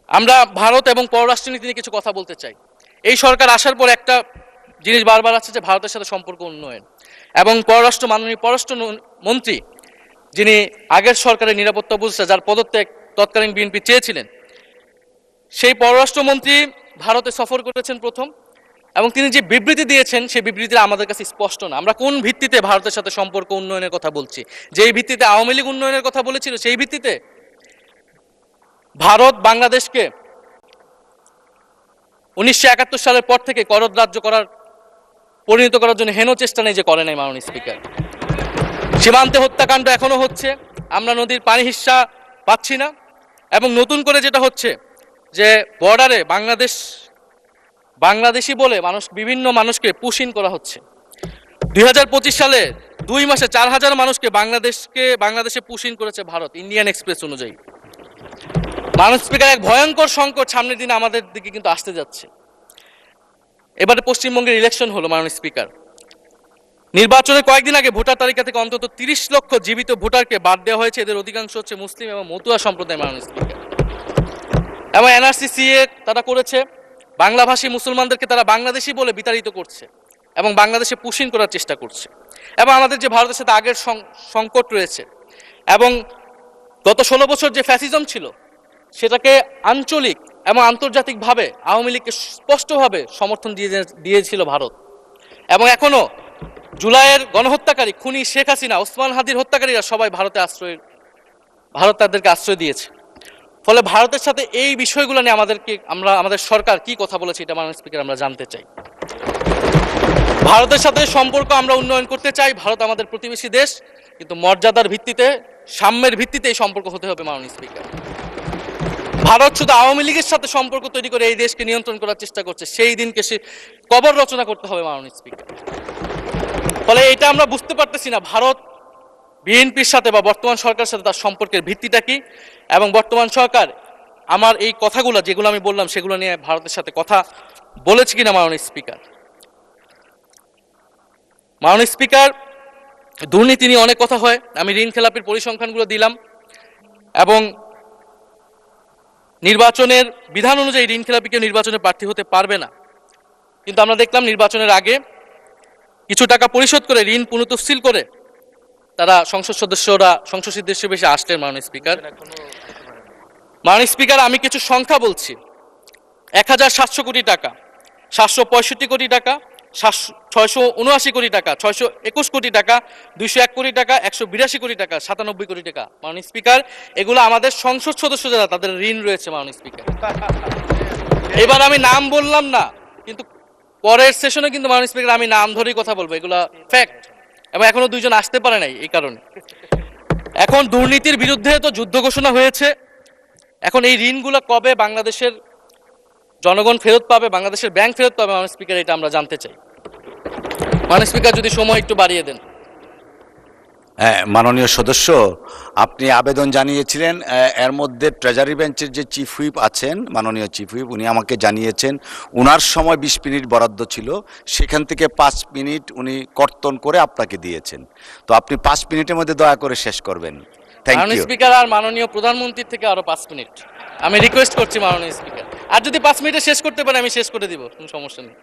আমরা ভারত এবং পররাষ্ট্রনীতি নিয়ে কিছু কথা বলতে চাই। এই সরকার আসার পর একটা জিনিস বারবার আছে যে ভারতের সাথে সম্পর্ক উন্নয়ন, এবং মাননীয় পররাষ্ট্র মন্ত্রী যিনি আগের সরকারের নিরাপত্তা উপদেষ্টা, যার পদত্যাগ তৎকালীন বিএনপি চেয়েছিলেন, সেই পররাষ্ট্রমন্ত্রী ভারতে সফর করেছেন প্রথম, এবং তিনি যে বিবৃতি দিয়েছেন সেই বিবৃতিটা আমাদের কাছে স্পষ্ট না। আমরা কোন ভিত্তিতে ভারতের সাথে সম্পর্ক উন্নয়নের কথা বলছি? যেই ভিত্তিতে আওয়ামী লীগ উন্নয়নের কথা বলেছিল সেই ভিত্তিতে? ভারত বাংলাদেশকে 1971 সালের পর থেকে করদ রাজ্য পরিণত করার জন্য হেন চেষ্টা নেই যে করে নাই। মাননীয় স্পিকার, সীমান্তে হত্যাকাণ্ড এখনো হচ্ছে, আমরা নদীর পানি হিস্সা পাচ্ছি না, এবং নতুন করে যেটা হচ্ছে যে বর্ডারে বাংলাদেশি বলে বিভিন্ন মানুষকে পুশ ইন করা হচ্ছে। 2025 সালে 2 মাসে 4000 মানুষকে বাংলাদেশে পুশ ইন করেছে ভারত, ইন্ডিয়ান এক্সপ্রেস অনুযায়ী। মাননীয় স্পিকার, এক ভয়ঙ্কর সংকট সামনের দিনে আমাদের দিকে কিন্তু আসতে যাচ্ছে। এবারে পশ্চিমবঙ্গের ইলেকশন হলো। মাননীয় স্পিকার, নির্বাচনের কয়েকদিন আগে ভোটার তালিকা থেকে অন্তত 30 লক্ষ জীবিত ভোটারকে বাদ দেওয়া হয়েছে। এদের অধিকাংশ হচ্ছে মুসলিম এবং মতুয়া সম্প্রদায়। মাননীয় স্পিকার, এবং NRC-CA তারা করেছে, বাংলাভাষী মুসলমানদেরকে তারা বাংলাদেশি বলে বিতাড়িত করছে এবং বাংলাদেশে পুশ ইন করার চেষ্টা করছে। এবং আমাদের যে ভারতের সাথে আগের সংকট রয়েছে, এবং গত 16 বছর যে ফ্যাসিজম ছিল সেটাকে আঞ্চলিক এবং আন্তর্জাতিকভাবে আওয়ামী লীগকে স্পষ্টভাবে সমর্থন দিয়েছিল ভারত। এবং এখনো জুলাইয়ের গণহত্যাকারী খুনি শেখ হাসিনা, ওসমান হাদির হত্যাকারীরা সবাই ভারত তাদেরকে আশ্রয় দিয়েছে। ফলে ভারতের সাথে এই বিষয়গুলো নিয়ে আমাদের সরকার কি কথা বলেছে এটা মাননীয় স্পিকার আমরা জানতে চাই। ভারতের সাথে সম্পর্ক আমরা উন্নয়ন করতে চাই। ভারত আমাদের প্রতিবেশী দেশ, কিন্তু মর্যাদার ভিত্তিতে, সাম্যের ভিত্তিতে এই সম্পর্ক হতে হবে। মাননীয় স্পিকার, ভারত শুধু আওয়ামী লীগের সাথে সম্পর্ক তৈরি করে এই দেশকে নিয়ন্ত্রণ করার চেষ্টা করছে, সেই দিনকে সে কবর রচনা করতে হবে। মাননীয় স্পিকার, ফলে এটা আমরা বুঝতে পারতেছি না ভারত বিএনপির সাথে বা বর্তমান সরকারের সাথে তার সম্পর্কের ভিত্তিটা কি, এবং বর্তমান সরকার আমার এই কথাগুলো যেগুলো আমি বললাম সেগুলো নিয়ে ভারতের সাথে কথা বলেছে কিনা। মাননীয় স্পিকার, দুর্নীতি নিয়ে অনেক কথা হয়। আমি ঋণ খেলাপির পরিসংখ্যানগুলো দিলাম, এবং নির্বাচনের বিধান অনুযায়ী ঋণ খেলাপিকে নির্বাচনে প্রার্থী হতে পারবে না, কিন্তু আমরা দেখলাম নির্বাচনের আগে কিছু টাকা পরিশোধ করে ঋণ পুনঃতফসিল করে তারা সংসদ সদস্য বেশি আসলেন। মাননীয় স্পিকার, আমি কিছু সংখ্যা বলছি। 1700 কোটি টাকা, 765 কোটি টাকা, 679 কোটি টাকা, 621 কোটি টাকা, 201 কোটি টাকা, 182 কোটি টাকা, 97 কোটি টাকা। মাননীয় স্পিকার, এগুলো আমাদের সংসদ সদস্য যারা তাদের ঋণ রয়েছে। মাননীয় স্পিকার, এবার আমি নাম বললাম না, কিন্তু পরের সেশনে কিন্তু মাননীয় স্পিকার আমি নাম ধরেই কথা বলবো, এগুলা ফ্যাক্ট, এবং এখনো 2 জন আসতে পারে নাই এই কারণে। এখন দুর্নীতির বিরুদ্ধে তো যুদ্ধ ঘোষণা হয়েছে, এখন এই ঋণগুলো কবে বাংলাদেশের জনগণ ফেরত পাবে, বাংলাদেশের ব্যাংক ফেরত পাবে? মাননীয় স্পিকার, এটা আমরা জানতে চাই। মাননীয় স্পিকার, যদি সময় একটু বাড়িয়ে দেন। মাননীয় সদস্য, আপনি আবেদন জানিয়েছিলেন, এর মধ্যে ট্রেজারি বেঞ্চের যে চিফ হুইপ আছেন, মাননীয় চিফ হুইপ, উনি আমাকে জানিয়েছেন উনার সময় 20 মিনিট বরাদ্দ ছিল, সেখান থেকে 5 মিনিট উনি কর্তন করে আপনাকে দিয়েছেন। তো আপনি 5 মিনিটের মধ্যে দয়া করে শেষ করবেন। মাননীয় স্পিকার, আর মাননীয় প্রধানমন্ত্রীর থেকে আরো 5 মিনিট আমি রিকোয়েস্ট করছি। মাননীয় স্পিকার, আর যদি 5 মিনিটে শেষ করতে পারে আমি শেষ করে দিব, কোনো সমস্যা নেই।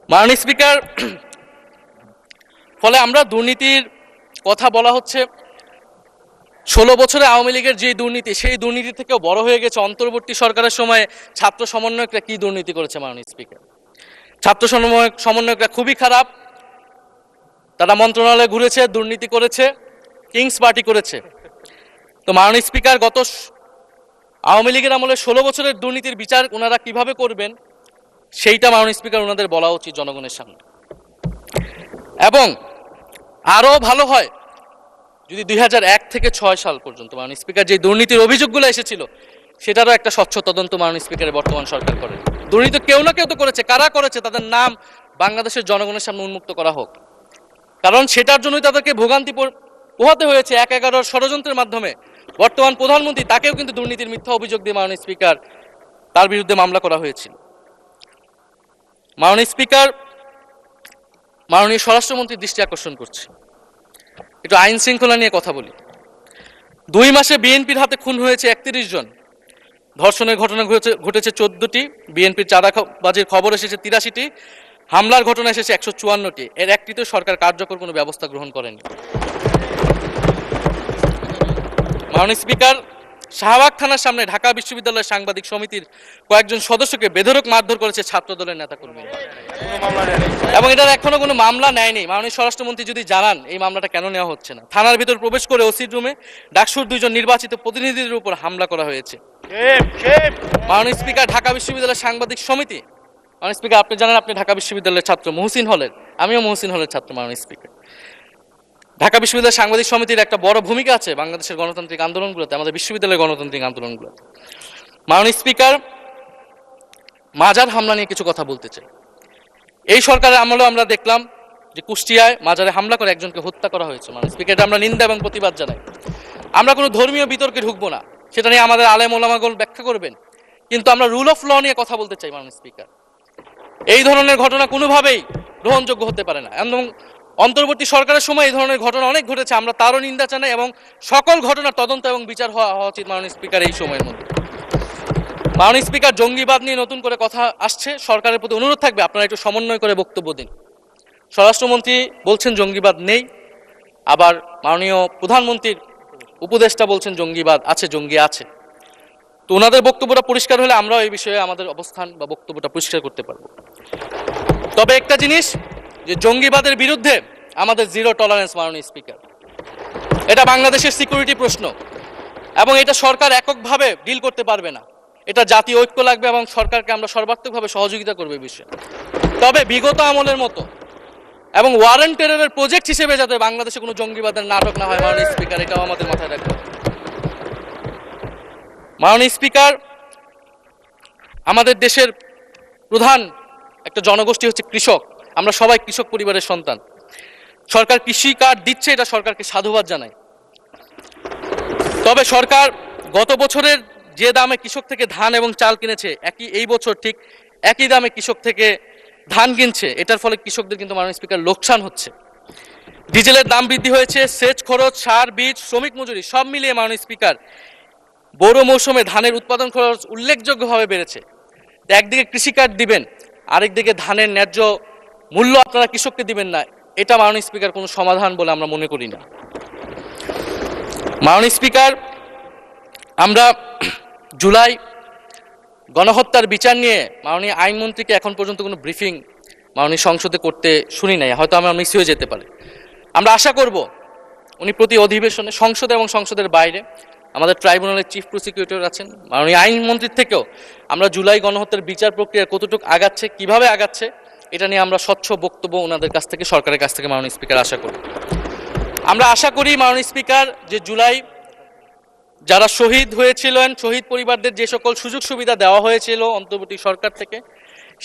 মাননীয় স্পিকার, ফলে আমরা দুর্নীতির কথা বলা হচ্ছে, 16 বছরে আওয়ামী লীগের যে দুর্নীতি, সেই দুর্নীতি থেকেও বড় হয়ে গেছে অন্তর্বর্তী সরকারের সময় ছাত্র সমন্বয়করা কি দুর্নীতি করেছে। মাননীয় স্পিকার, ছাত্র সমন্বয়করা খুবই খারাপ, তারা মন্ত্রণালয়ে ঘুরেছে, দুর্নীতি করেছে, কিংস পার্টি করেছে। তো মাননীয় স্পিকার, গত আওয়ামী লীগের আমলে 16 বছরের দুর্নীতির বিচার ওনারা কিভাবে করবেন সেইটা মাননীয় স্পিকার ওনাদের বলা উচিত জনগণের সামনে। এবং আরো ভালো হয় যদি 2001 থেকে 6 সাল পর্যন্ত মাননীয় স্পিকার যে দুর্নীতির অভিযোগগুলো এসেছিল সেটারও একটা স্বচ্ছ তদন্ত মাননীয় স্পিকারের বর্তমান সরকার করে। দুর্নীতি কেউ না কেউ তো করেছে, কারা করেছে তাদের নাম বাংলাদেশের জনগণের সামনে উন্মুক্ত করা হোক, কারণ সেটার জন্যই তাদেরকে ভোগান্তি পোহাতে হয়েছে 1/11 ষড়যন্ত্রের মাধ্যমে। বর্তমান প্রধানমন্ত্রী, তাকেও কিন্তু দুর্নীতির মিথ্যা অভিযোগ দিয়ে মাননীয় স্পিকার তার বিরুদ্ধে মামলা করা হয়েছিল। মাননীয় স্পিকার, মাননীয় স্বরাষ্ট্রমন্ত্রীর দৃষ্টি আকর্ষণ করছে, একটু আইন শৃঙ্খলা নিয়ে কথা বলি। 2 মাসে বিএনপির হাতে খুন হয়েছে 31 জন, ধর্ষণের ঘটনা ঘটেছে 14টি, বিএনপির চাঁদাবাজির খবর এসেছে 83টি, হামলার ঘটনা এসেছে 154টি। এর একটিতে সরকার কার্যকর কোনো ব্যবস্থা গ্রহণ করেনি। মাননীয় স্পিকার, শাহবাগ থানার সামনে ঢাকা বিশ্ববিদ্যালয়ের সাংবাদিক সমিতির কয়েকজন সদস্যকে বেধড়ক মারধর করেছে ছাত্রদলের নেতাকর্মীরা, এবং এটার এখনো কোনো মামলা নেয়নি। মাননীয় স্বরাষ্ট্রমন্ত্রী যদি জানান এই মামলাটা কেন নেওয়া হচ্ছে না। থানার ভিতর প্রবেশ করে ওসির রুমে ডাকসুর 2 জন নির্বাচিত প্রতিনিধিদের উপর হামলা করা হয়েছে। মাননীয় স্পিকার, ঢাকা বিশ্ববিদ্যালয়ের সাংবাদিক সমিতি, মাননীয় স্পিকার আপনি জানেন আপনি ঢাকা বিশ্ববিদ্যালয়ের ছাত্র, মহসিন হলের, আমিও মহসিন হলের ছাত্র। মাননীয় স্পিকার, ঢাকা বিশ্ববিদ্যালয়ের সাংবাদিক সমিতির একটা বড় ভূমিকা আছে বাংলাদেশের গণতান্ত্রিক আন্দোলনগুলোতে, আমাদের বিশ্ববিদ্যালয়ের গণতান্ত্রিক আন্দোলনগুলোতে। মাননীয় স্পিকার, মাজার হামলা নিয়ে কিছু কথা বলতে চাই। এই সরকারের আমলেও আমরা দেখলাম যে কুষ্টিয়ায় মাজারে হামলা করে একজনকে হত্যা করা হয়েছে। মাননীয় স্পিকার, এটা আমরা নিন্দা এবং প্রতিবাদ জানাই। আমরা কোনো ধর্মীয় বিতর্কে ঢুকবো না, সেটা নিয়ে আমাদের আলেম ওলামাগণ ব্যাখ্যা করবেন, কিন্তু আমরা রুল অফ ল নিয়ে কথা বলতে চাই। মাননীয় স্পিকার, এই ধরনের ঘটনা কোনোভাবেই গ্রহণযোগ্য হতে পারে না, এবং অন্তর্বর্তী সরকারের সময় এই ধরনের ঘটনা অনেক ঘটেছে, আমরা তারও নিন্দা জানাই, এবং সকল ঘটনার তদন্ত এবং বিচার হওয়া উচিত মাননীয় স্পিকার এই সময়ের মধ্যে। মাননীয় স্পিকার, জঙ্গিবাদ নিয়ে নতুন করে কথা আসছে, সরকারের প্রতি অনুরোধ থাকবে আপনারা একটু সমন্বয় করে বক্তব্য দিন। স্বরাষ্ট্রমন্ত্রী বলছেন জঙ্গিবাদ নেই, আবার মাননীয় প্রধানমন্ত্রীর উপদেষ্টা বলছেন জঙ্গিবাদ আছে, জঙ্গি আছে। তো ওনাদের বক্তব্যটা পরিষ্কার হলে আমরাও এই বিষয়ে আমাদের অবস্থান বা বক্তব্যটা পরিষ্কার করতে পারবো। তবে একটা জিনিস, যে জঙ্গিবাদের বিরুদ্ধে আমাদের জিরো টলারেন্স। মাননীয় স্পিকার, এটা বাংলাদেশের সিকিউরিটি প্রশ্ন, এবং এটা সরকার এককভাবে ডিল করতে পারবে না, এটা জাতীয় ঐক্য লাগবে, এবং সরকারকে আমরা সর্বাত্মকভাবে সহযোগিতা করবো এই বিষয়ে। তবে বিগত আমলের মতো এবং ওয়ারেন্ট টেররের প্রজেক্ট হিসেবে যাতে বাংলাদেশে কোনো জঙ্গিবাদের নাটক না হয় মাননীয় স্পিকার, এটাও আমাদের মাথায় রাখবে। মাননীয় স্পিকার, আমাদের দেশের প্রধান একটা জনগোষ্ঠী হচ্ছে কৃষক, আমরা সবাই কৃষক পরিবারের সন্তান। সরকার কৃষি কার্ড দিচ্ছে, এটা সরকারকে সাধুবাদ জানাই। তবে সরকার গত বছরের যে দামে কৃষক থেকে ধান এবং চাল কিনেছে, এই বছর ঠিক একই দামে কৃষক থেকে ধান কিনছে, এটার ফলে কৃষকদের কিন্তু মাননীয় স্পিকার লোকসান হচ্ছে। ডিজেলের দাম বৃদ্ধি হয়েছে, সেচ খরচ, সার, বীজ, শ্রমিক মজুরি সব মিলিয়ে মাননীয় স্পিকার বড় মৌসুমে ধানের উৎপাদন খরচ উল্লেখযোগ্যভাবে বেড়েছে। একদিকে কৃষি কার্ড দিবেন, আরেকদিকে ধানের ন্যায্য মূল্য আপনারা কৃষককে দিবেন না, এটা মাননীয় স্পিকার কোনো সমাধান বলে আমরা মনে করি না। মাননীয় স্পিকার, আমরা জুলাই গণহত্যার বিচার নিয়ে মাননীয় আইনমন্ত্রীকে এখন পর্যন্ত কোনো ব্রিফিং মাননীয় সংসদে করতে শুনি নাই, হয়তো আমার মিস হয়ে যেতে পারে। আমরা আশা করব উনি প্রতি অধিবেশনে সংসদে এবং সংসদের বাইরে, আমাদের ট্রাইব্যুনালের চিফ প্রসিকিউটর আছেন, মাননীয় আইনমন্ত্রীর থেকেও আমরা জুলাই গণহত্যার বিচার প্রক্রিয়া কতটুকু আগাচ্ছে, কিভাবে আগাচ্ছে, এটা নিয়ে আমরা স্বচ্ছ বক্তব্য ওনাদের কাছ থেকে, সরকারের কাছ থেকে মাননীয় স্পিকার আশা করি। আমরা আশা করি মাননীয় স্পিকার, যে জুলাই যারা শহীদ হয়েছিলেন, শহীদ পরিবারদের যে সকল সুযোগ সুবিধা দেওয়া হয়েছিল অন্তর্বর্তী সরকার থেকে,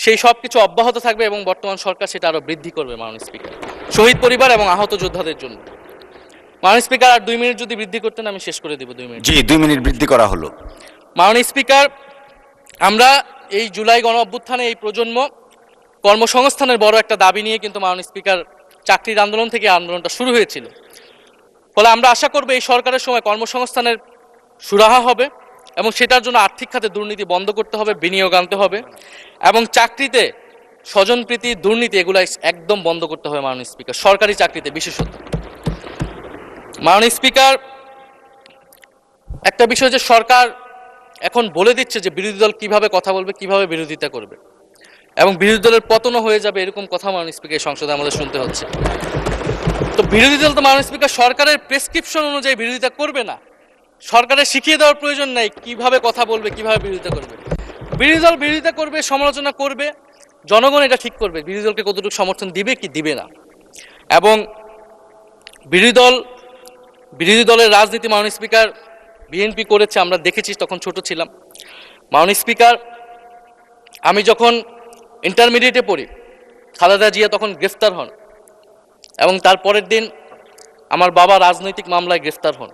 সেই সব কিছু অব্যাহত থাকবে, এবং বর্তমান সরকার সেটা আরো বৃদ্ধি করবে মাননীয় স্পিকার, শহীদ পরিবার এবং আহত যোদ্ধাদের জন্য। মাননীয় স্পিকার, আর 2 মিনিট যদি বৃদ্ধি করতেন আমি শেষ করে দেব। 2 মিনিট। জি, 2 মিনিট বৃদ্ধি করা হলো। মাননীয় স্পিকার, আমরা এই জুলাই গণ অভ্যুত্থানে এই প্রজন্ম কর্মসংস্থানের বড় একটা দাবি নিয়ে কিন্তু মাননীয় স্পিকার চাকরির আন্দোলন থেকে আন্দোলনটা শুরু হয়েছিল। ফলে আমরা আশা করব এই সরকারের সময় কর্মসংস্থানের সুরাহা হবে, এবং সেটার জন্য আর্থিক খাতে দুর্নীতি বন্ধ করতে হবে, বিনিয়োগ আনতে হবে, এবং চাকরিতে স্বজনপ্রীতি, দুর্নীতি এগুলো একদম বন্ধ করতে হবে মাননীয় স্পিকার, সরকারি চাকরিতে বিশেষত। মাননীয় স্পিকার, একটা বিষয় যে সরকার এখন বলে দিচ্ছে যে বিরোধী দল কিভাবে কথা বলবে, কিভাবে বিরোধিতা করবে, এবং বিরোধী দলের পতনও হয়ে যাবে, এরকম কথা মাননীয় স্পিকার সংসদে আমাদের শুনতে হচ্ছে। তো বিরোধী দল তো মাননীয় স্পিকার সরকারের প্রেসক্রিপশন অনুযায়ী বিরোধিতা করবে না। সরকারের শিখিয়ে দেওয়ার প্রয়োজন নাই কিভাবে কথা বলবে, কিভাবে বিরোধিতা করবে। বিরোধী দল বিরোধিতা করবে, সমালোচনা করবে, জনগণ এটা ঠিক করবে বিরোধী দলকে কতটুকু সমর্থন দিবে কি দিবে না। এবং বিরোধী দলের রাজনীতি মাননীয় স্পিকার বিএনপি করেছে, আমরা দেখেছি, তখন ছোট ছিলাম। মাননীয় স্পিকার, আমি যখন ইন্টারমিডিয়েটে পড়ি, খালেদা জিয়া তখন গ্রেফতার হন এবং তার পরের দিন আমার বাবা রাজনৈতিক মামলায় গ্রেফতার হন।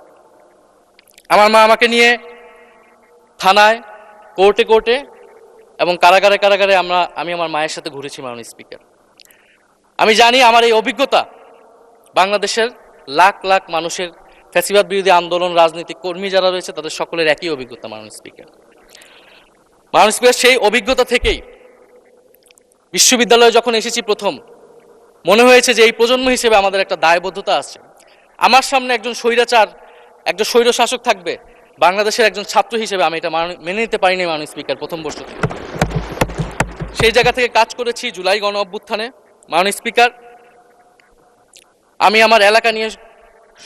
আমার মা আমাকে নিয়ে থানায়, কোর্টে এবং কারাগারে আমি আমার মায়ের সাথে ঘুরেছি মাননীয় স্পিকার। আমি জানি আমার এই অভিজ্ঞতা বাংলাদেশের লাখ লাখ মানুষের, ফ্যাসিবাদ বিরোধী আন্দোলন, রাজনৈতিক কর্মী যারা রয়েছে তাদের সকলের একই অভিজ্ঞতা মাননীয় স্পিকার। মাননীয় স্পিকার, সেই অভিজ্ঞতা থেকেই বিশ্ববিদ্যালয়ে যখন এসেছি প্রথম, মনে হয়েছে যে এই প্রজন্ম হিসেবে আমাদের একটা দায়বদ্ধতা আছে। আমার সামনে একজন স্বৈর শাসক থাকবে, বাংলাদেশের একজন ছাত্র হিসেবে আমি এটা মেনে নিতে পারিনি মাননীয় স্পিকার প্রথম বর্ষ থেকে। সেই জায়গা থেকে কাজ করেছি জুলাই গণ অভ্যুত্থানে। মাননীয় স্পিকার, আমি আমার এলাকা নিয়ে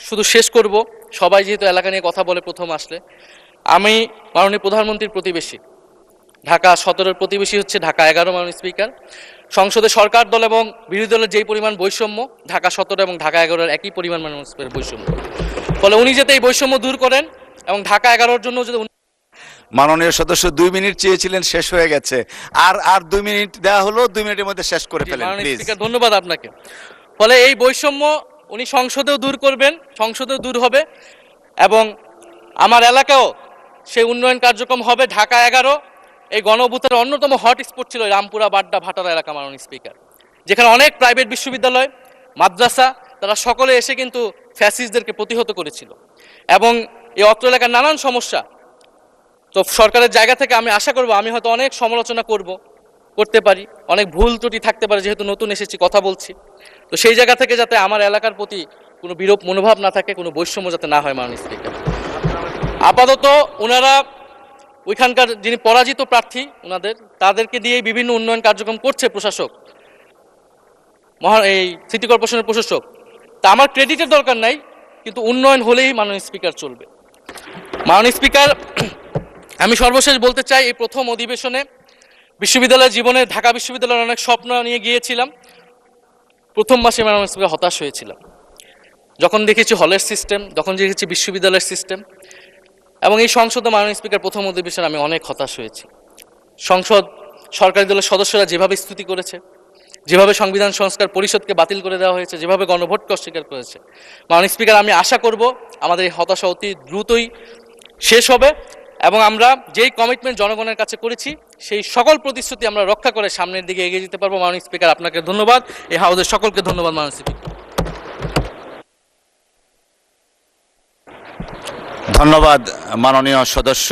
শুধু শেষ করব, সবাই যেহেতু এলাকা নিয়ে কথা বলে প্রথম আসলে, আমি মাননীয় প্রধানমন্ত্রীর প্রতিবেশী, ঢাকা 17-এর প্রতিবেশী হচ্ছে ঢাকা 11 মাননীয় স্পিকার। সংসদে সরকার দল এবং বিরোধী দলের যেই পরিমাণ বৈষম্য, ঢাকা 17 এবং ঢাকা 11-এর একই পরিমাণ মাননীয় স্পিকার বৈষম্য। ফলে উনি যাতে এই বৈষম্য দূর করেন এবং ঢাকা 11-র জন্য যদি মাননীয় সদস্য 2 মিনিট চেয়েছিলেন, শেষ হয়ে গেছে। আর 2 মিনিট দেওয়া হলো, 2 মিনিটের মধ্যে শেষ করে ফেলেন প্লিজ। স্পিকার, ধন্যবাদ আপনাকে। ফলে এই বৈষম্য উনি সংসদেও দূর করবেন, সংসদেও দূর হবে এবং আমার এলাকাও সেই উন্নয়ন কার্যক্রম হবে। ঢাকা 11 এই গণঅভ্যুত্থানের অন্যতম হটস্পট ছিল রামপুরা, বাড্ডা, ভাটারা এলাকা মাননীয় স্পিকার, যেখানে অনেক প্রাইভেট বিশ্ববিদ্যালয়, মাদ্রাসা, তারা সকলে এসে কিন্তু ফ্যাসিস্টদেরকে প্রতিহত করেছিল এবং এই অত্র এলাকার নানান সমস্যা। তো সরকারের জায়গা থেকে আমি আশা করব, আমি হয়তো অনেক সমালোচনা করতে পারি, অনেক ভুল ত্রুটি থাকতে পারে, যেহেতু নতুন এসেছি কথা বলছি। তো সেই জায়গা থেকে যাতে আমার এলাকার প্রতি কোনো বিরূপ মনোভাব না থাকে, কোনো বৈষম্য যাতে না হয় মাননীয় স্পিকার। আপাতত ওনারা ওইখানকার যিনি পরাজিত প্রার্থী, তাদেরকে দিয়ে বিভিন্ন উন্নয়ন কার্যক্রম করছে প্রশাসক, এই সিটি কর্পোরেশনের প্রশাসক। তা আমার ক্রেডিটের দরকার নাই, কিন্তু উন্নয়ন হলেই মাননীয় স্পিকার চলবে। মাননীয় স্পিকার, আমি সর্বশেষ বলতে চাই, এই প্রথম অধিবেশনে বিশ্ববিদ্যালয় জীবনে ঢাকা বিশ্ববিদ্যালয়ের অনেক স্বপ্ন নিয়ে গিয়েছিলাম। প্রথম মাসে মাননীয় স্পিকার হতাশ হয়েছিলাম, যখন দেখেছি হলের সিস্টেম, যখন দেখেছি বিশ্ববিদ্যালয়ের সিস্টেম। এবং এই সংসদে মাননীয় স্পিকার প্রথম অধিবেশনে আমি অনেক হতাশ হয়েছি। সরকারি দলের সদস্যরা যেভাবে স্তুতি করেছে, যেভাবে সংবিধান সংস্কার পরিষদকে বাতিল করে দেওয়া হয়েছে, যেভাবে গণভোটকে অস্বীকার করেছে, মাননীয় স্পিকার, আমি আশা করব আমাদের এই হতাশা অতি দ্রুতই শেষ হবে এবং আমরা যেই কমিটমেন্ট জনগণের কাছে করেছি সেই সকল প্রতিশ্রুতি আমরা রক্ষা করে সামনের দিকে এগিয়ে যেতে পারবো। মাননীয় স্পিকার, আপনাকে ধন্যবাদ, এই হাউসের সকলকে ধন্যবাদ। মাননীয় স্পিকার, ধন্যবাদ মাননীয় সদস্য।